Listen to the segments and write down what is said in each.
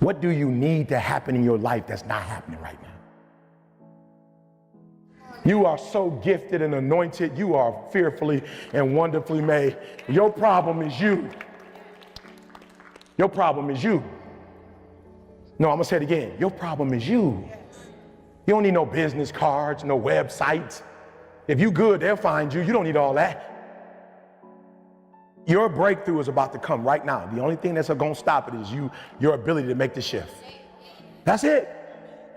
What do you need to happen in your life that's not happening right now? You are so gifted and anointed. You are fearfully and wonderfully made. Your problem is you. Your problem is you. No, I'm gonna say it again. Your problem is you. You don't need no business cards, no websites. If you good, they'll find you. You don't need all that. Your breakthrough is about to come right now. The only thing that's gonna stop it is your ability to make the shift. That's it.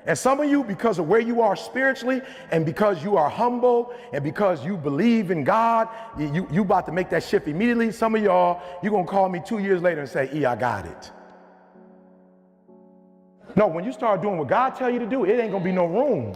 And some of you, because of where you are spiritually, and because you are humble, and because you believe in God, you about to make that shift immediately. Some of y'all, you're gonna call me 2 years later and say, E, I got it. No, when you start doing what God tell you to do, it ain't gonna be no room.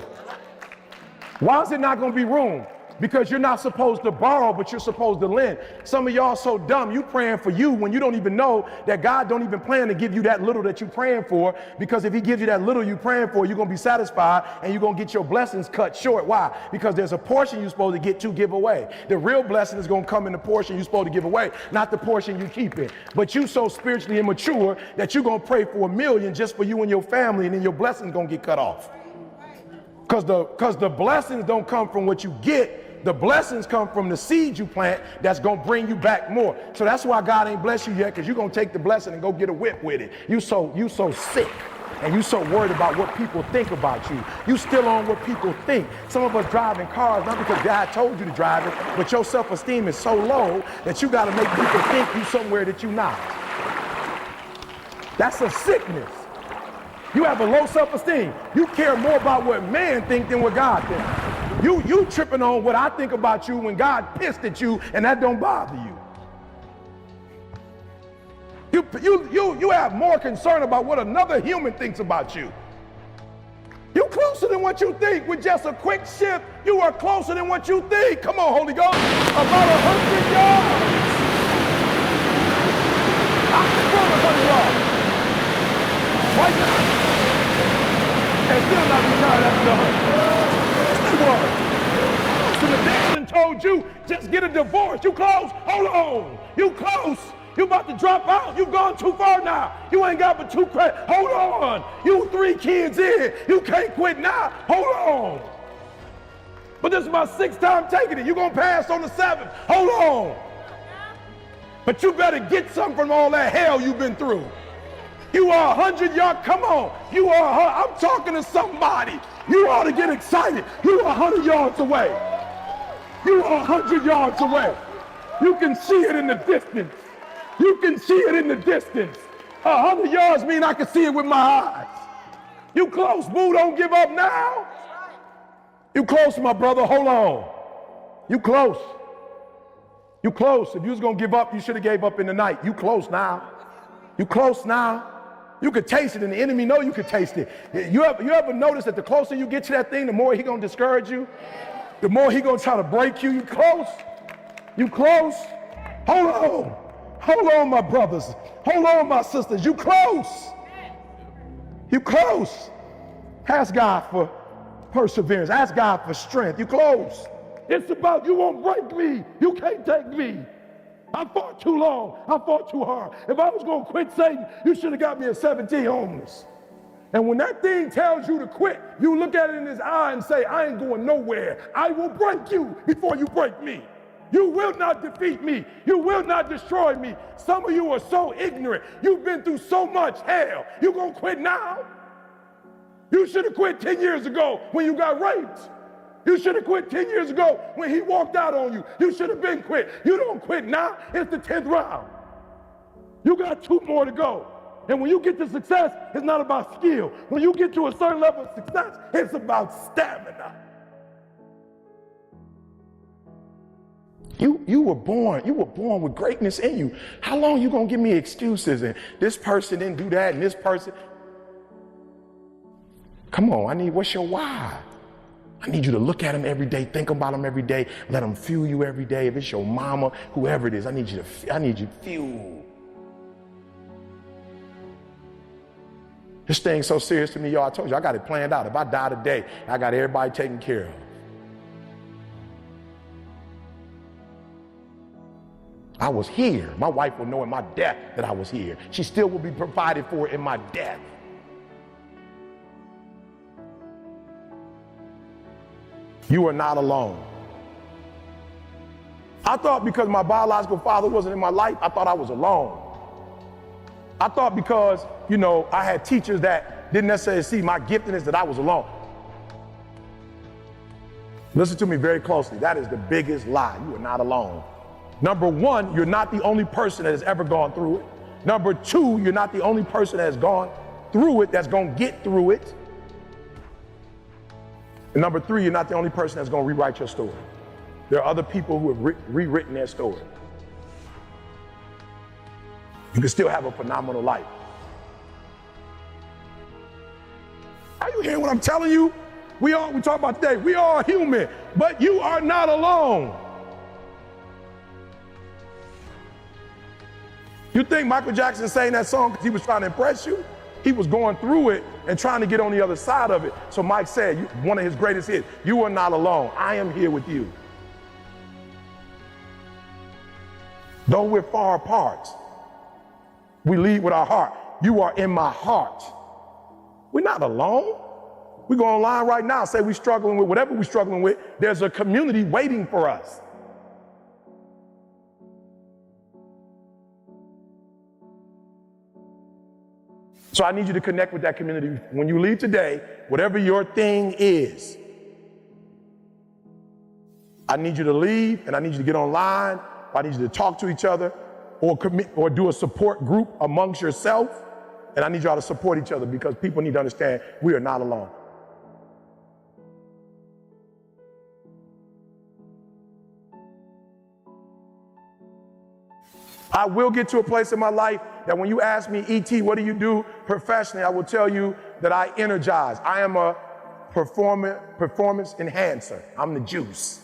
Why is it not gonna be room? Because you're not supposed to borrow, but you're supposed to lend. Some of y'all so dumb, you praying for you when you don't even know that God don't even plan to give you that little that you praying for, because if he gives you that little you praying for, you're gonna be satisfied and you're gonna get your blessings cut short. Why? Because there's a portion you're supposed to get to give away. The real blessing is gonna come in the portion you're supposed to give away, not the portion you keep in. But you so spiritually immature that you're gonna pray for $1 million just for you and your family, and then your blessings gonna get cut off. Because the blessings don't come from what you get. The blessings come from the seed you plant that's going to bring you back more. So that's why God ain't blessed you yet, because you're going to take the blessing and go get a whip with it. You so sick, and you so worried about what people think about you. You still on what people think. Some of us driving cars, not because God told you to drive it, but your self-esteem is so low that you got to make people think you somewhere that you're not. That's a sickness. You have a low self-esteem. You care more about what man thinks than what God thinks. You tripping on what I think about you when God pissed at you, and that don't bother you. You have more concern about what another human thinks about you. You closer than what you think. With just a quick shift, you are closer than what you think. Come on, Holy Ghost. About 100 yards. I'm 100 yards. Right now. And still not be tired after done. So the devil told you, just get a divorce. You close, hold on. You close. You about to drop out. You've gone too far now. You ain't got but 2 credits. Hold on. You 3 kids in. You can't quit now. Hold on. But this is my 6th time taking it. You're going to pass on the 7th. Hold on. But you better get something from all that hell you've been through. You are 100 yards, come on. You are, I'm talking to somebody. You ought to get excited. You are 100 yards away. You are 100 yards away. You can see it in the distance. You can see it in the distance. 100 yards mean I can see it with my eyes. You close, boo, don't give up now. You close, my brother, hold on. You close. You close. If you was gonna give up, you should have gave up in the night. You close now. You close now. You could taste it, and the enemy know you could taste it. You ever notice that the closer you get to that thing, the more he gonna discourage you? The more he gonna try to break you? You close? You close? Hold on. Hold on, my brothers. Hold on, my sisters. You close. You close. Ask God for perseverance. Ask God for strength. You close. It's about you won't break me. You can't take me. I fought too long. I fought too hard. If I was going to quit Satan, you should have got me at 17 homeless. And when that thing tells you to quit, you look at it in his eye and say, I ain't going nowhere. I will break you before you break me. You will not defeat me. You will not destroy me. Some of you are so ignorant. You've been through so much hell. You going to quit now? You should have quit 10 years ago when you got raped. You should have quit 10 years ago when he walked out on you. You should have been quit. You don't quit now. It's the 10th round. You got 2 more to go. And when you get to success, it's not about skill. When you get to a certain level of success, it's about stamina. You were born with greatness in you. How long you gonna give me excuses and this person didn't do that and this person? Come on, what's your why? I need you to look at them every day, think about them every day, let them fuel you every day. If it's your mama, whoever it is, I need you fuel. This thing's so serious to me, y'all. I told you, I got it planned out. If I die today, I got everybody taken care of. I was here. My wife will know in my death that I was here. She still will be provided for in my death. You are not alone. I thought because my biological father wasn't in my life, I thought I was alone. I thought because, I had teachers that didn't necessarily see my giftedness that I was alone. Listen to me very closely. That is the biggest lie. You are not alone. Number one, you're not the only person that has ever gone through it. Number two, you're not the only person that has gone through it that's going to get through it. And number three, you're not the only person that's going to rewrite your story. There are other people who have rewritten their story. You can still have a phenomenal life. Are you hearing what I'm telling you? We talk about today, we are human, but you are not alone. You think Michael Jackson sang that song because he was trying to impress you? He was going through it and trying to get on the other side of it. So Mike said, one of his greatest hits, "You are not alone. I am here with you." Though we're far apart, we lead with our heart. You are in my heart. We're not alone. We go online right now, say we're struggling with whatever we're struggling with. There's a community waiting for us. So I need you to connect with that community. When you leave today, whatever your thing is, I need you to leave and I need you to get online. I need you to talk to each other or do a support group amongst yourself. And I need y'all to support each other because people need to understand we are not alone. I will get to a place in my life that when you ask me, E.T., what do you do professionally? I will tell you that I energize. I am a performance enhancer. I'm the juice.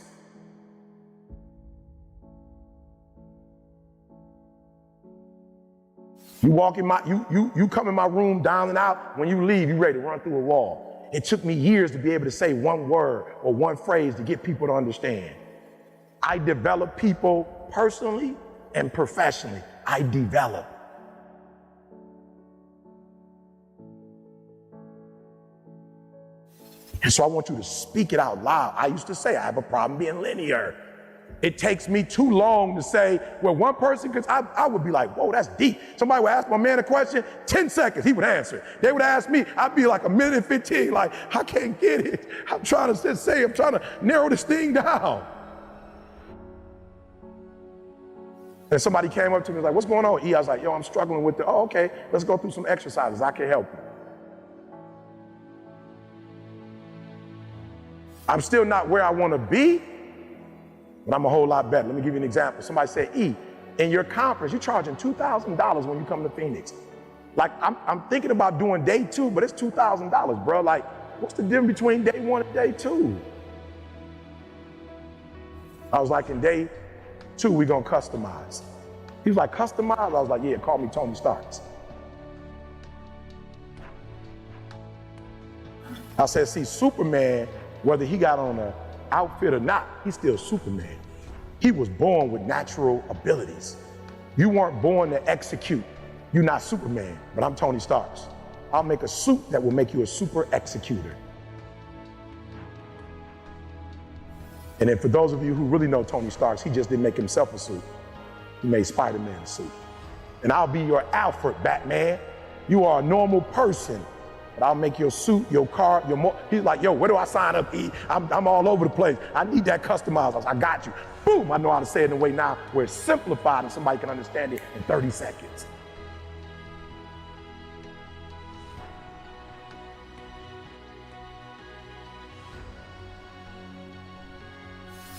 You walk in you come in my room down and out. When you leave, you ready to run through a wall. It took me years to be able to say one word or one phrase to get people to understand. I develop people personally and professionally. I develop. And so I want you to speak it out loud. I used to say I have a problem being linear. It takes me too long to say, well, one person, because I would be like, whoa, that's deep. Somebody would ask my man a question, 10 seconds, he would answer. They would ask me, I'd be like a minute and 15, like, I can't get it. I'm trying to narrow this thing down. And somebody came up to me and was like, what's going on, E? I was like, yo, I'm struggling with oh, okay, let's go through some exercises. I can help you. I'm still not where I want to be, but I'm a whole lot better. Let me give you an example. Somebody said, E, in your conference, you're charging $2,000 when you come to Phoenix. Like, I'm thinking about doing day 2, but it's $2,000, bro. Like, what's the difference between day 1 and day 2? I was like, in day 2, we're gonna customize. He was like, customize? I was like, yeah, call me Tony Starks. I said, see, Superman, whether he got on an outfit or not, he's still Superman. He was born with natural abilities. You weren't born to execute. You're not Superman, but I'm Tony Starks. I'll make a suit that will make you a super executor. And then for those of you who really know Tony Starks, he just didn't make himself a suit. He made Spider-Man a suit. And I'll be your Alfred, Batman. You are a normal person, but I'll make your suit, your car, he's like, yo, where do I sign up, E? I'm all over the place. I need that customized. I was like, I got you. Boom, I know how to say it in a way now where it's simplified and somebody can understand it in 30 seconds.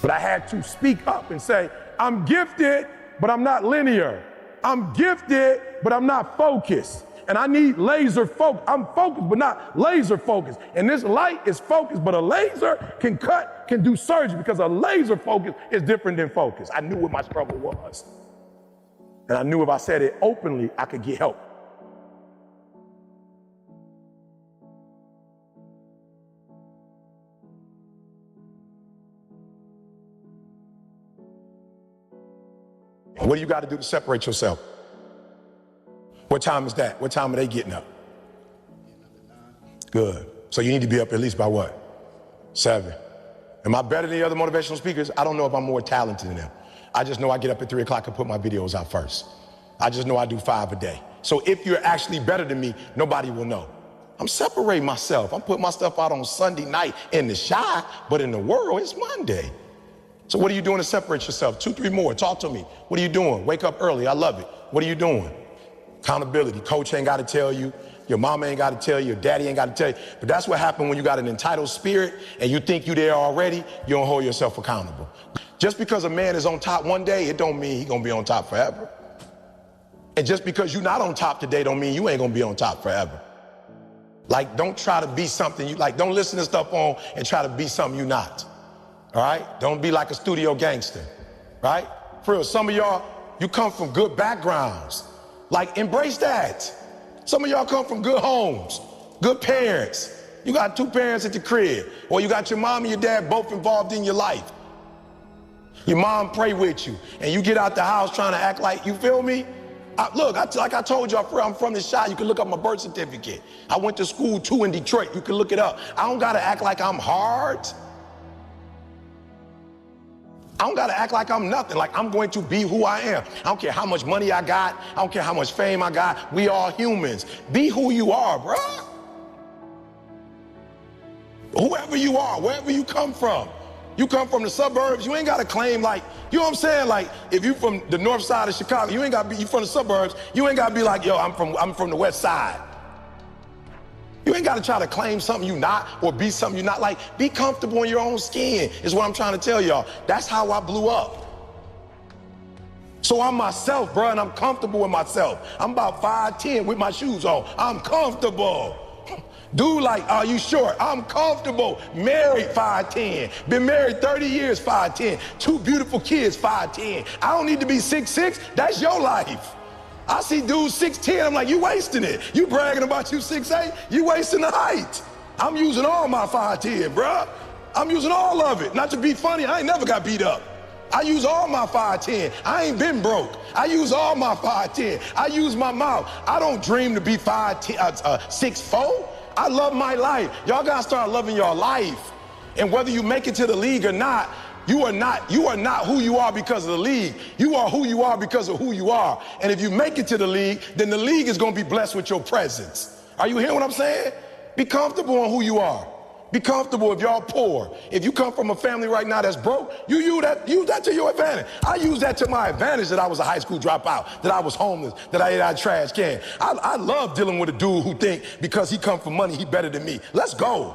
But I had to speak up and say, I'm gifted, but I'm not linear. I'm gifted, but I'm not focused. And I need laser focus. I'm focused, but not laser focused. And this light is focused, but a laser can do surgery because a laser focus is different than focus. I knew what my struggle was. And I knew if I said it openly, I could get help. What do you got to do to separate yourself? What time is that? What time are they getting up? Good. So you need to be up at least by what? 7. Am I better than the other motivational speakers? I don't know if I'm more talented than them. I just know I get up at 3 o'clock and put my videos out first. I just know I do 5 a day. So if you're actually better than me, nobody will know. I'm separating myself. I'm putting my stuff out on Sunday night in the shy, but in the world, it's Monday. So what are you doing to separate yourself? 2, 3 more, talk to me. What are you doing? Wake up early, I love it. What are you doing? Accountability, coach ain't gotta tell you, your mama ain't gotta tell you, your daddy ain't gotta tell you. But that's what happens when you got an entitled spirit and you think you there already, you don't hold yourself accountable. Just because a man is on top one day, it don't mean he gonna be on top forever. And just because you're not on top today don't mean you ain't gonna be on top forever. Like, don't try to be something you like. Don't listen to stuff on and try to be something you're not. All right? Don't be like a studio gangster, right? For real, some of y'all, you come from good backgrounds. Like, embrace that. Some of y'all come from good homes, good parents. You got 2 parents at the crib, or you got your mom and your dad both involved in your life. Your mom pray with you, and you get out the house trying to act like, you feel me? Like I told you, I'm from the shop. You can look up my birth certificate. I went to school too in Detroit. You can look it up. I don't gotta act like I'm hard. I don't gotta act like I'm nothing. Like, I'm going to be who I am. I don't care how much money I got. I don't care how much fame I got. We all humans. Be who you are, bruh. Whoever you are, wherever you come from. You come from the suburbs, you ain't gotta claim like, you know what I'm saying? Like, if you from the north side of Chicago, you ain't gotta be, you from the suburbs, you ain't gotta be like, yo, I'm from the west side. You ain't gotta try to claim something you not or be something you not. Like, be comfortable in your own skin is what I'm trying to tell y'all. That's how I blew up. So I'm myself, bro, and I'm comfortable with myself. I'm about 5'10" with my shoes on. I'm comfortable. Dude, like, are you short? I'm comfortable. Married 5'10". Been married 30 years, 5'10". 2 beautiful kids, 5'10". I don't need to be 6'6". That's your life. I see dudes 6'10". I'm like, you wasting it. You bragging about you 6'8". You wasting the height. I'm using all my 5'10", bruh. I'm using all of it. Not to be funny, I ain't never got beat up. I use all my 5'10". I ain't been broke. I use all my 5'10". I use my mouth. I don't dream to be 6'4". I love my life. Y'all gotta start loving your life. And whether you make it to the league or not, you are not who you are because of the league. You are who you are because of who you are. And if you make it to the league, then the league is gonna be blessed with your presence. Are you hearing what I'm saying? Be comfortable on who you are. Be comfortable if y'all poor. If you come from a family right now that's broke, you use that to your advantage. I use that to my advantage that I was a high school dropout, that I was homeless, that I ate out of trash can. I love dealing with a dude who think because he come from money, he better than me. Let's go.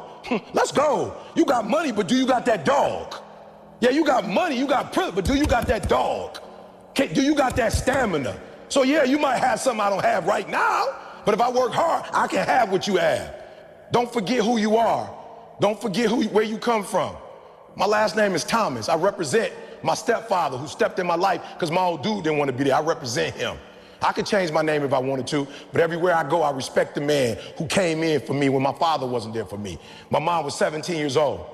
Let's go. You got money, but do you got that dog? Yeah, you got money, you got privilege, but do you got that dog? Do you got that stamina? So yeah, you might have something I don't have right now, but if I work hard, I can have what you have. Don't forget who you are. Don't forget where you come from. My last name is Thomas. I represent my stepfather who stepped in my life because my old dude didn't want to be there. I represent him. I could change my name if I wanted to, but everywhere I go, I respect the man who came in for me when my father wasn't there for me. My mom was 17 years old.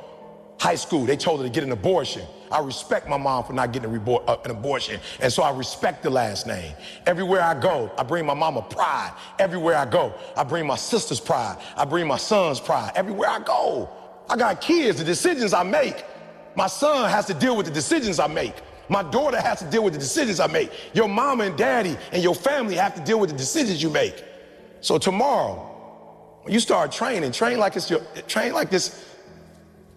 High school, they told her to get an abortion. I respect my mom for not getting an abortion, and so I respect the last name. Everywhere I go, I bring my mama pride. Everywhere I go, I bring my sister's pride. I bring my son's pride. Everywhere I go, I got kids, the decisions I make. My son has to deal with the decisions I make. My daughter has to deal with the decisions I make. Your mama and daddy and your family have to deal with the decisions you make. So tomorrow, when you start training, train like this,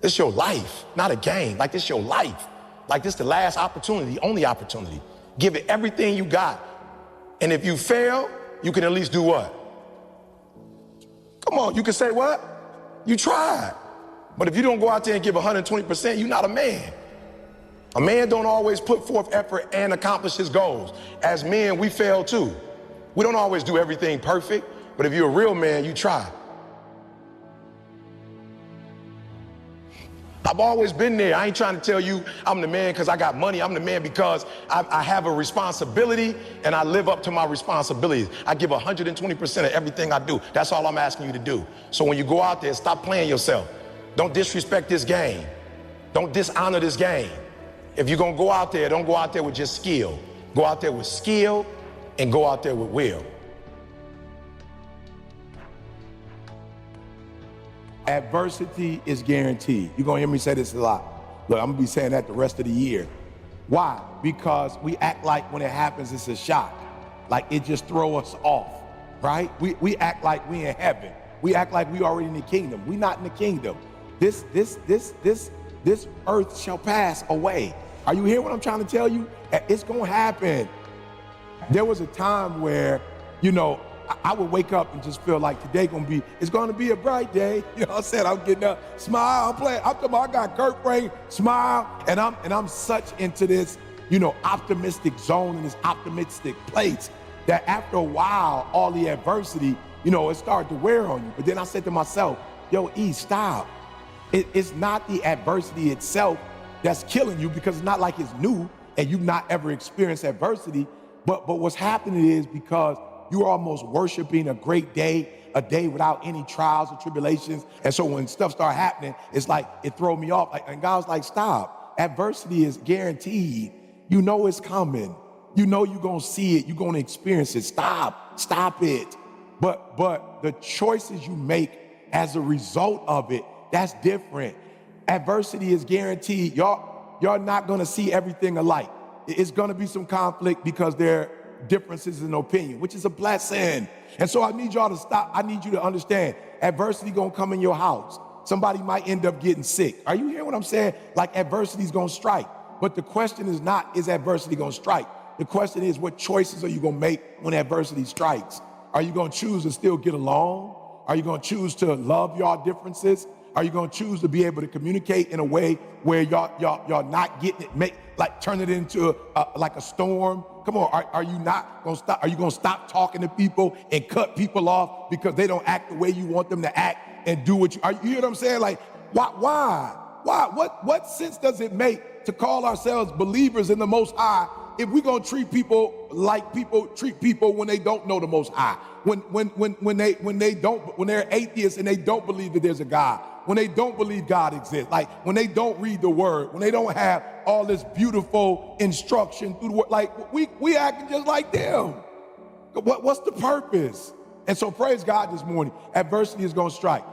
it's your life, not a game. Like this your life. Like this the last opportunity, the only opportunity. Give it everything you got. And if you fail, you can at least do what? Come on, you can say what? You tried. But if you don't go out there and give 120%, you're not a man. A man don't always put forth effort and accomplish his goals. As men, we fail too. We don't always do everything perfect, but if you're a real man, you try. I've always been there. I ain't trying to tell you I'm the man because I got money. I'm the man because I have a responsibility and I live up to my responsibilities. I give 120% of everything I do. That's all I'm asking you to do. So when you go out there, stop playing yourself. Don't disrespect this game. Don't dishonor this game. If you're gonna go out there, don't go out there with just skill. Go out there with skill and go out there with will. Adversity is guaranteed. You're gonna hear me say this a lot. Look, I'm gonna be saying that the rest of the year. Why? Because we act like when it happens, it's a shock. Like it just throw us off, right? We act like we in heaven. We act like we already in the kingdom. We not in the kingdom. This earth shall pass away. Are you hearing what I'm trying to tell you? It's gonna happen. There was a time where, you know, I would wake up and just feel like it's gonna be a bright day. You know what I'm saying? I'm getting up, smile, I'm playing. I'm talking about, I got Kurt Frank, smile, and I'm such into this, you know, optimistic zone and this optimistic place that after a while, all the adversity, you know, it started to wear on you. But then I said to myself, yo, E, stop. It's not the adversity itself that's killing you, because it's not like it's new and you've not ever experienced adversity. But what's happening is because you're almost worshiping a great day, a day without any trials or tribulations. And so when stuff start happening, it's like it throw me off. And God's like, stop. Adversity is guaranteed. You know it's coming. You know you're gonna see it. You're gonna experience it. Stop it. But the choices you make as a result of it, that's different. Adversity is guaranteed. Y'all not gonna see everything alike. It's gonna be some conflict because there are differences in opinion, which is a blessing. And so I need y'all to stop. I need you to understand, adversity gonna come in your house. Somebody might end up getting sick. Are you hearing what I'm saying? Like adversity's gonna strike. But the question is not, is adversity gonna strike? The question is, what choices are you gonna make when adversity strikes? Are you gonna choose to still get along? Are you gonna choose to love y'all differences? Are you gonna choose to be able to communicate in a way where y'all not getting it, turn it into like a storm? Come on, are you not gonna stop? Are you gonna stop talking to people and cut people off because they don't act the way you want them to act and do what you hear what I'm saying? Like, why? What sense does it make to call ourselves believers in the Most High if we're gonna treat people like people treat people when they don't know the Most High? When they're atheists and they don't believe that there's a God, when they don't believe God exists, like when they don't read the word, when they don't have all this beautiful instruction through the word, like we acting just like them. What's the purpose? And so praise God this morning. Adversity is gonna strike.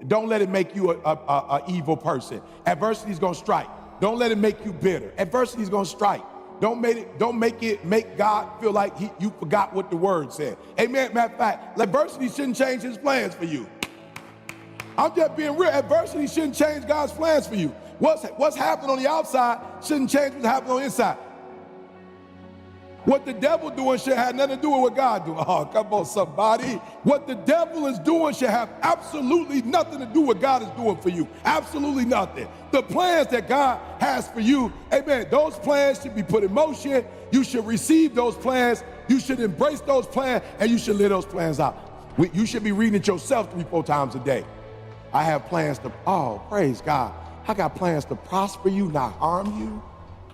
Don't let it make you a evil person. Adversity is gonna strike. Don't let it make you bitter. Adversity is gonna strike. Don't make God feel like you forgot what the word said. Amen. Matter of fact, adversity shouldn't change his plans for you. I'm just being real. Adversity shouldn't change God's plans for you. What's happening on the outside shouldn't change what's happening on the inside. What the devil doing should have nothing to do with what God doing. Oh, come on, somebody. What the devil is doing should have absolutely nothing to do with what God is doing for you. Absolutely nothing. The plans that God has for you, amen, those plans should be put in motion. You should receive those plans. You should embrace those plans, and you should live those plans out. You should be reading it yourself 3-4 times a day. I have plans praise God. I got plans to prosper you, not harm you.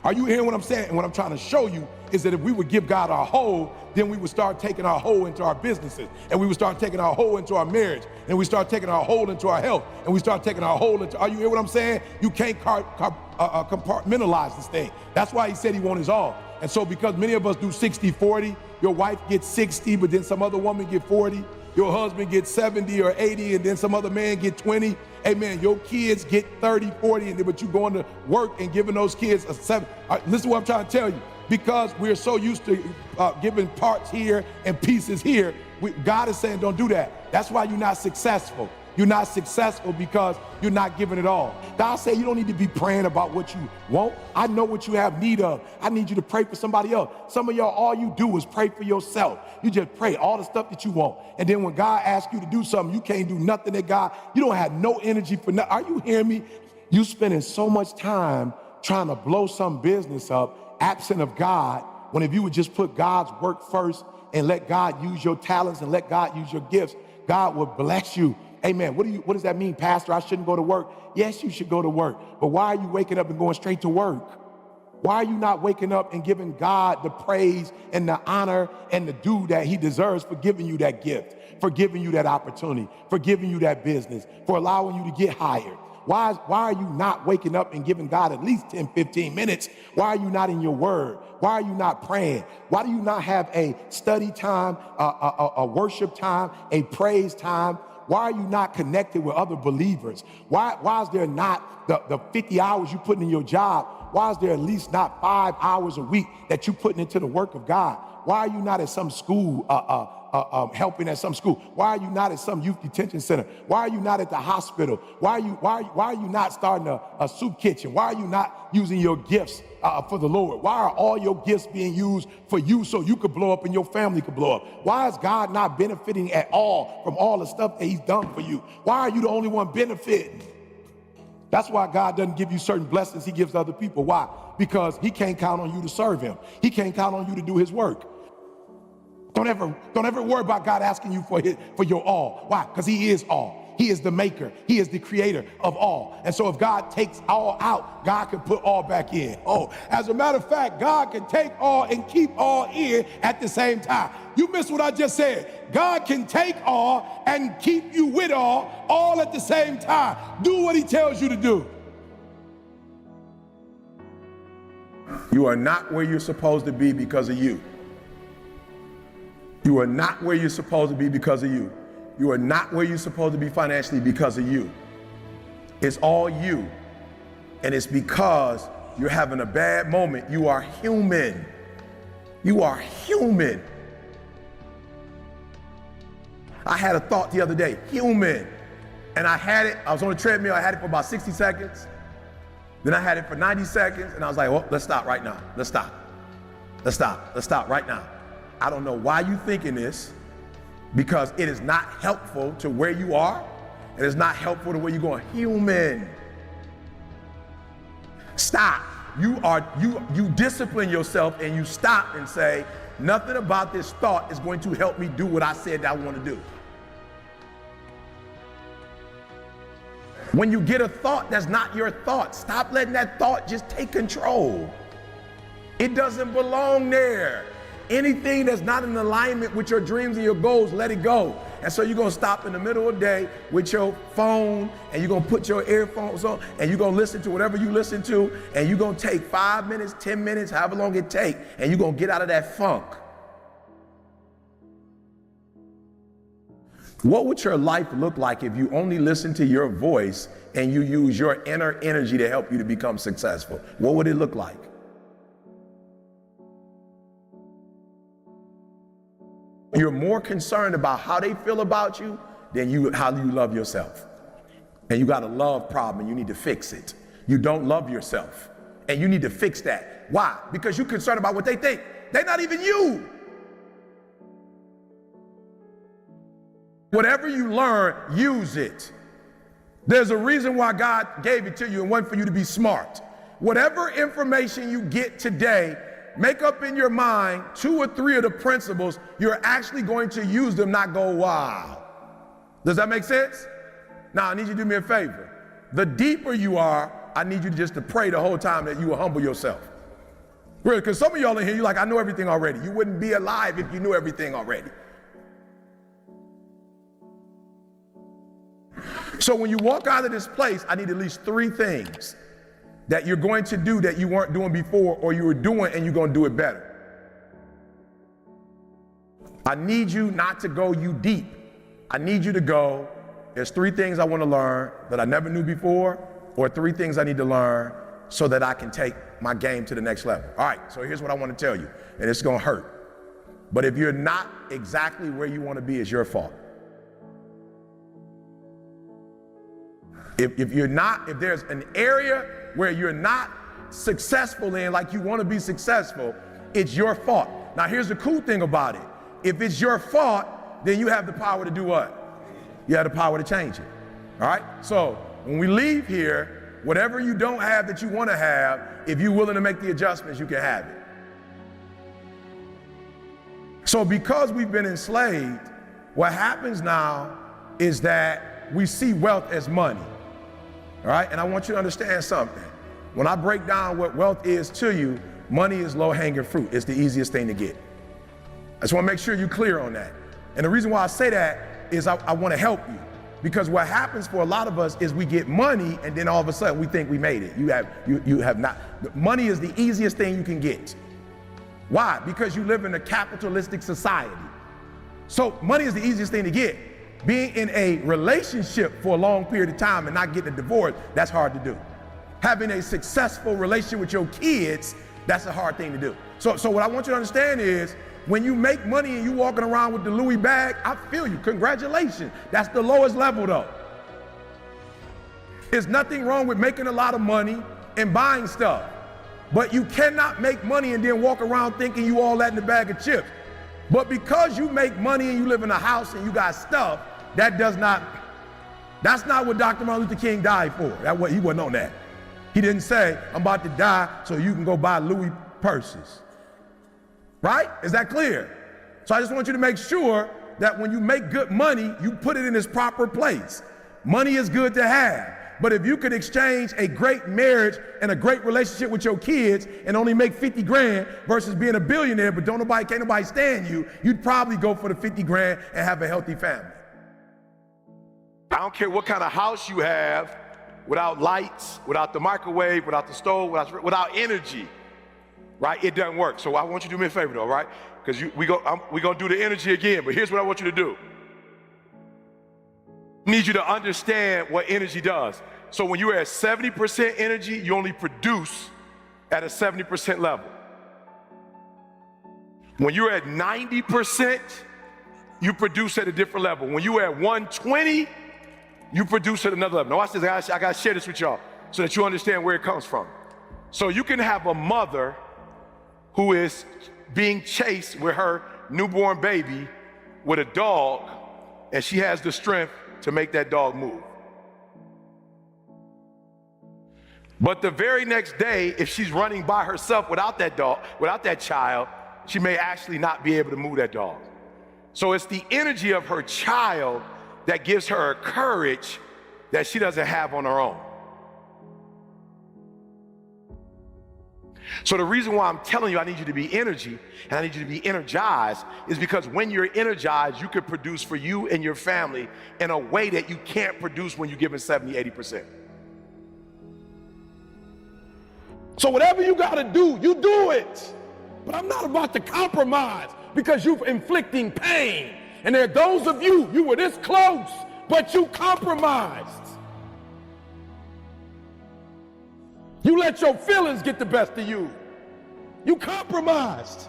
Are you hearing what I'm saying? And what I'm trying to show you is that if we would give God our whole, then we would start taking our whole into our businesses, and we would start taking our whole into our marriage, and we start taking our whole into our health, and we start taking our whole into, are you hearing what I'm saying? You can't compartmentalize this thing. That's why he said he wants his all. And so because many of us do 60-40, your wife gets 60, but then some other woman get 40. Your husband gets 70 or 80, and then some other man get 20. Amen. Your kids get 30, 40, but you going to work and giving those kids a 7. Listen to what I'm trying to tell you. Because we're so used to giving parts here and pieces here, God is saying don't do that. That's why you're not successful. You're not successful because you're not giving it all. God said you don't need to be praying about what you want. I know what you have need of. I need you to pray for somebody else. Some of y'all, all you do is pray for yourself. You just pray all the stuff that you want. And then when God asks you to do something, you can't do nothing that God, you don't have no energy for nothing. Are you hearing me? You spending so much time trying to blow some business up, absent of God, when if you would just put God's work first and let God use your talents and let God use your gifts, God will bless you. Amen. What does that mean, Pastor? I shouldn't go to work. Yes, you should go to work. But why are you waking up and going straight to work? Why are you not waking up and giving God the praise and the honor and the due that he deserves for giving you that gift, for giving you that opportunity, for giving you that business, for allowing you to get hired? Why are you not waking up and giving God at least 10, 15 minutes? Why are you not in your word? Why are you not praying? Why do you not have a study time, a worship time, a praise time? Why are you not connected with other believers? Why is there not the 50 hours you putting in your job? Why is there at least not 5 hours a week that you putting into the work of God? Why are you not at some school, helping at some school? Why are you not at some youth detention center? Why are you not at the hospital? Why are you not starting a soup kitchen? Why are you not using your gifts for the Lord? Why are all your gifts being used for you so you could blow up and your family could blow up? Why is God not benefiting at all from all the stuff that he's done for you? Why are you the only one benefiting? That's why God doesn't give you certain blessings he gives other people. Why? Because he can't count on you to serve him. He can't count on you to do his work. Don't ever worry about God asking you for your all. Why? Because he is all. He is the maker. He is the creator of all. And so if God takes all out, God can put all back in. Oh, as a matter of fact, God can take all and keep all in at the same time. You missed what I just said. God can take all and keep you with all at the same time. Do what he tells you to do. You are not where you're supposed to be because of you. You are not where you're supposed to be because of you. You are not where you're supposed to be financially because of you. It's all you. And it's because you're having a bad moment. You are human. You are human. I had a thought the other day, human. And I was on a treadmill, I had it for about 60 seconds. Then I had it for 90 seconds, and I was like, well, let's stop right now. Let's stop. Let's stop. Let's stop right now. I don't know why you're thinking this, because it is not helpful to where you are. It is not helpful to where you're going. Human. Stop. You discipline yourself and you stop and say, nothing about this thought is going to help me do what I said I want to do. When you get a thought that's not your thought, stop letting that thought just take control. It doesn't belong there. Anything that's not in alignment with your dreams and your goals, let it go. And so you're gonna stop in the middle of the day with your phone, and you're gonna put your earphones on, and you're gonna listen to whatever you listen to, and you're gonna take 5 minutes, 10 minutes, however long it takes, and you're gonna get out of that funk. What would your life look like if you only listen to your voice and you use your inner energy to help you to become successful? What would it look like? You're more concerned about how they feel about you than how you love yourself. And you got a love problem and you need to fix it. You don't love yourself and you need to fix that. Why? Because you're concerned about what they think. They're not even you. Whatever you learn, use it. There's a reason why God gave it to you and wasn't for you to be smart. Whatever information you get today, make up in your mind 2 or 3 of the principles. You're actually going to use them, not go, wow. Does that make sense? Now, I need you to do me a favor. The deeper you are, I need you just to pray the whole time that you will humble yourself. Really, because some of y'all in here, you're like, I know everything already. You wouldn't be alive if you knew everything already. So when you walk out of this place, I need at least 3 things that you're going to do that you weren't doing before, or you were doing and you're going to do it better. I need you not to go you deep. I need you to go, there's 3 things I want to learn that I never knew before, or 3 things I need to learn so that I can take my game to the next level. All right, so here's what I want to tell you, and it's going to hurt. But if you're not exactly where you want to be, it's your fault. If there's an area where you're not successful in like you want to be successful, it's your fault. Now here's the cool thing about it. If it's your fault, then you have the power to do what? You have the power to change it. All right? So when we leave here, whatever you don't have that you want to have, if you're willing to make the adjustments, you can have it. So because we've been enslaved, what happens now is that we see wealth as money. All right, and I want you to understand something. When I break down what wealth is to you, money is low-hanging fruit. It's the easiest thing to get. I just want to make sure you're clear on that. And the reason why I say that is I want to help you. Because what happens for a lot of us is we get money and then all of a sudden we think we made it. You have not. Money is the easiest thing you can get. Why? Because you live in a capitalistic society. So money is the easiest thing to get. Being in a relationship for a long period of time and not getting a divorce, that's hard to do. Having a successful relationship with your kids, that's a hard thing to do. So what I want you to understand is, when you make money and you walking around with the Louis bag, I feel you, congratulations. That's the lowest level though. There's nothing wrong with making a lot of money and buying stuff, but you cannot make money and then walk around thinking you all that in a bag of chips. But because you make money and you live in a house and you got stuff, that's not what Dr. Martin Luther King died for. He wasn't on that. He didn't say, I'm about to die so you can go buy Louis purses. Right? Is that clear? So I just want you to make sure that when you make good money, you put it in its proper place. Money is good to have. But if you could exchange a great marriage and a great relationship with your kids and only make 50 grand versus being a billionaire, but can't nobody stand you, you'd probably go for the 50 grand and have a healthy family. I don't care what kind of house you have, without lights, without the microwave, without the stove, without energy, right? It doesn't work. So I want you to do me a favor though, right? Because we're gonna do the energy again, but here's what I want you to do. I need you to understand what energy does. So when you're at 70% energy, you only produce at a 70% level. When you're at 90%, you produce at a different level. When you're at 120, you produce at another level. Now watch this, I gotta share this with y'all so that you understand where it comes from. So you can have a mother who is being chased with her newborn baby with a dog, and she has the strength to make that dog move. But the very next day, if she's running by herself without that dog, without that child, she may actually not be able to move that dog. So it's the energy of her child that gives her a courage that she doesn't have on her own. So the reason why I'm telling you I need you to be energy and I need you to be energized is because when you're energized, you can produce for you and your family in a way that you can't produce when you're given 70, 80%. So whatever you gotta do, you do it. But I'm not about to compromise because you're inflicting pain. And there are those of you were this close, but you compromised. You let your feelings get the best of you. You compromised.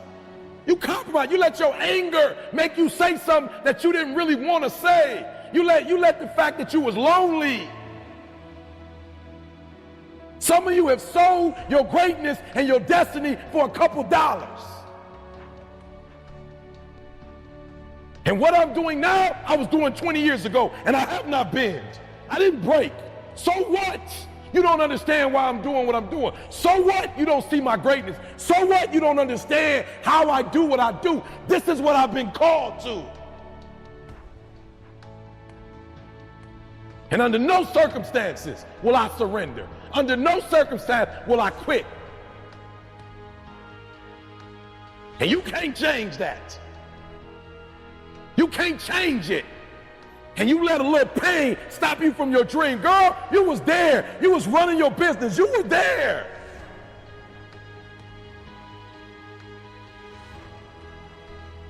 You compromised. You let your anger make you say something that you didn't really want to say. You let the fact that you was lonely. Some of you have sold your greatness and your destiny for a couple dollars. And what I'm doing now, I was doing 20 years ago, and I have not been. I didn't break. So what? You don't understand why I'm doing what I'm doing. So what? You don't see my greatness. So what? You don't understand how I do what I do. This is what I've been called to. And under no circumstances will I surrender. Under no circumstance will I quit. And you can't change that. You can't change it. And you let a little pain stop you from your dream. Girl, you was there. You was running your business. You were there.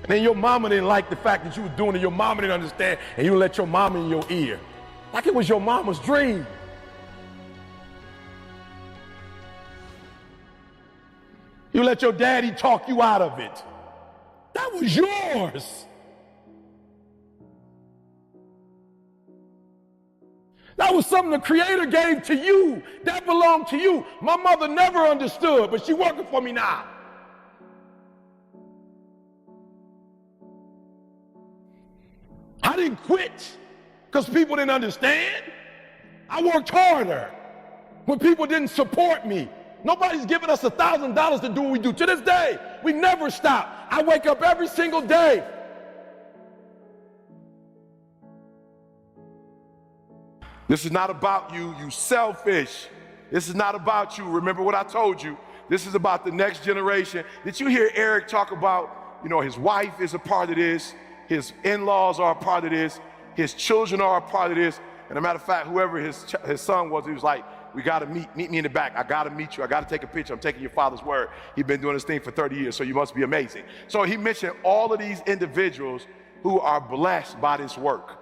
And then your mama didn't like the fact that you was doing it. Your mama didn't understand. And you let your mama in your ear. Like it was your mama's dream. You let your daddy talk you out of it. That was yours. That was something the Creator gave to you. That belonged to you. My mother never understood, but she's working for me now. I didn't quit because people didn't understand. I worked harder when people didn't support me. Nobody's giving us $1,000 to do what we do. To this day, we never stop. I wake up every single day. This is not about you, you selfish. This is not about you. Remember what I told you. This is about the next generation. Did you hear Eric talk about, his wife is a part of this, his in-laws are a part of this, his children are a part of this. And a matter of fact, whoever his son was, he was like, we gotta meet me in the back. I gotta meet you, I gotta take a picture. I'm taking your father's word. He's been doing this thing for 30 years, so you must be amazing. So he mentioned all of these individuals who are blessed by this work.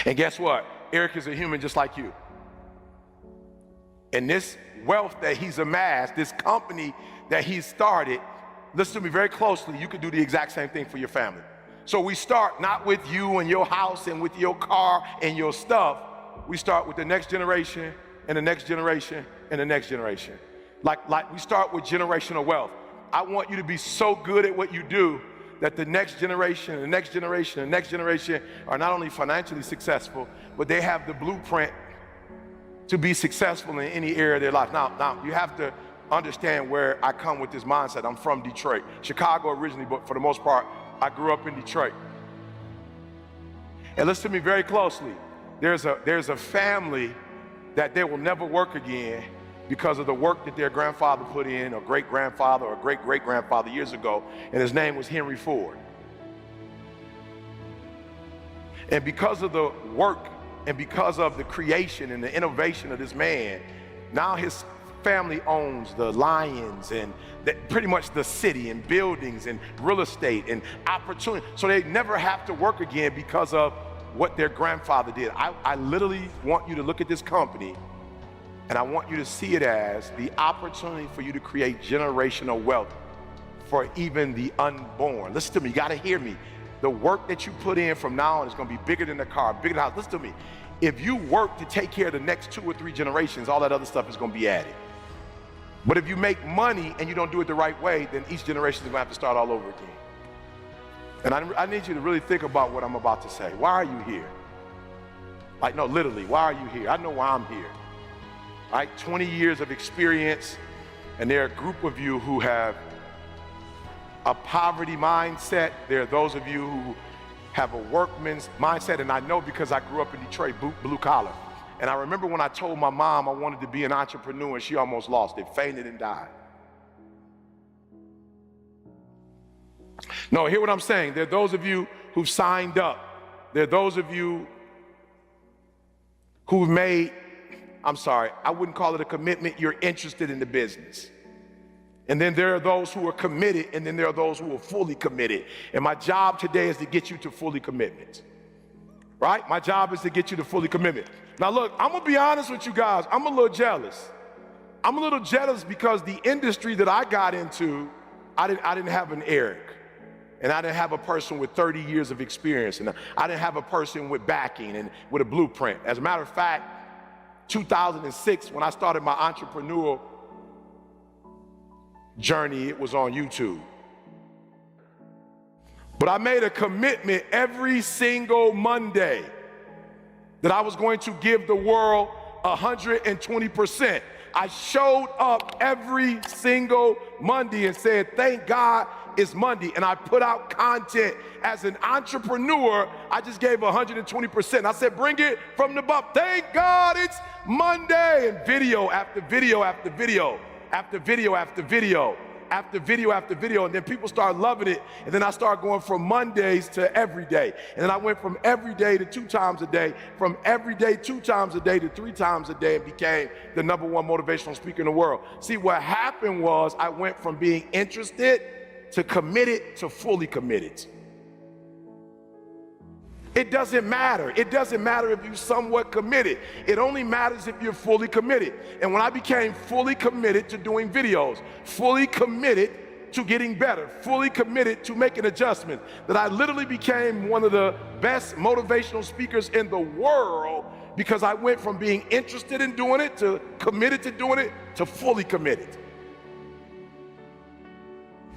And guess what? Eric is a human just like you. And this wealth that he's amassed, this company that he's started, listen to me very closely, you can do the exact same thing for your family. So we start not with you and your house and with your car and your stuff. We start with the next generation and the next generation and the next generation. Like we start with generational wealth. I want you to be so good at what you do that the next generation, the next generation, the next generation are not only financially successful, but they have the blueprint to be successful in any area of their life. Now you have to understand where I come with this mindset. I'm from Detroit, Chicago originally, but for the most part, I grew up in Detroit. And listen to me very closely. There's a family that they will never work again because of the work that their grandfather put in, or great-grandfather or great-great-grandfather years ago, and his name was Henry Ford. And because of the work and because of the creation and the innovation of this man, now his family owns the Lions and pretty much the city and buildings and real estate and opportunity. So they never have to work again because of what their grandfather did. I literally want you to look at this company, and I want you to see it as the opportunity for you to create generational wealth for even the unborn. Listen to me, you gotta hear me. The work that you put in from now on is gonna be bigger than the car, bigger than the house. Listen to me. If you work to take care of the next 2 or 3 generations, all that other stuff is gonna be added. But if you make money and you don't do it the right way, then each generation is gonna have to start all over again. And I need you to really think about what I'm about to say. Why are you here? Like, no, literally, why are you here? I know why I'm here. Right, 20 years of experience, and there are a group of you who have a poverty mindset. There are those of you who have a workman's mindset, and I know because I grew up in Detroit, blue collar. And I remember when I told my mom I wanted to be an entrepreneur, and she almost lost it, fainted and died. No, hear what I'm saying. There are those of you who've signed up. There are those of you who've made, I wouldn't call it a commitment, you're interested in the business. And then there are those who are committed, and then there are those who are fully committed. And my job today is to get you to fully commitment. Right? My job is to get you to fully commitment. Now look, I'm gonna be honest with you guys, I'm a little jealous. I'm a little jealous because the industry that I got into, I didn't have an Eric. And I didn't have a person with 30 years of experience. And I didn't have a person with backing and with a blueprint. As a matter of fact, 2006, when I started my entrepreneurial journey, it was on YouTube. But I made a commitment every single Monday that I was going to give the world 120%. I showed up every single Monday and said, thank God it's Monday, and I put out content. As an entrepreneur, I just gave 120%. I said, bring it from the bump. Thank God it's Monday. And video after video after video after video after video after video after video, and then people started loving it, and then I started going from Mondays to every day, and then I went from every day to 2 times a day, from every day 2 times a day to 3 times a day, and became the #1 motivational speaker in the world. See, what happened was I went from being interested to committed to fully committed. It doesn't matter. It doesn't matter if you're somewhat committed. It only matters if you're fully committed. And when I became fully committed to doing videos, fully committed to getting better, fully committed to making adjustments, that I literally became one of the best motivational speakers in the world, because I went from being interested in doing it to committed to doing it to fully committed.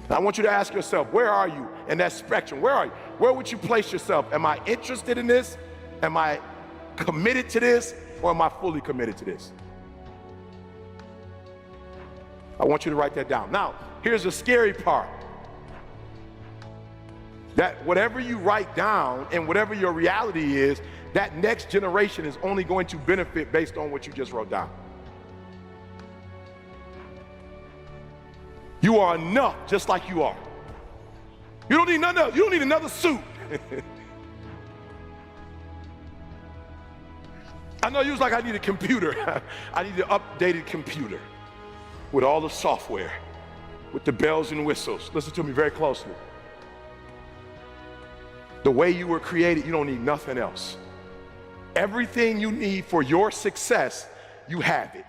I want you to ask yourself, where are you in that spectrum? Where are you? Where would you place yourself? Am I interested in this? Am I committed to this? Or am I fully committed to this? I want you to write that down. Now, here's the scary part. That whatever you write down and whatever your reality is, that next generation is only going to benefit based on what you just wrote down. You are enough just like you are. You don't need nothing else. You don't need another suit. I know you was like, I need a computer. I need an updated computer with all the software, with the bells and whistles. Listen to me very closely. The way you were created, you don't need nothing else. Everything you need for your success, you have it.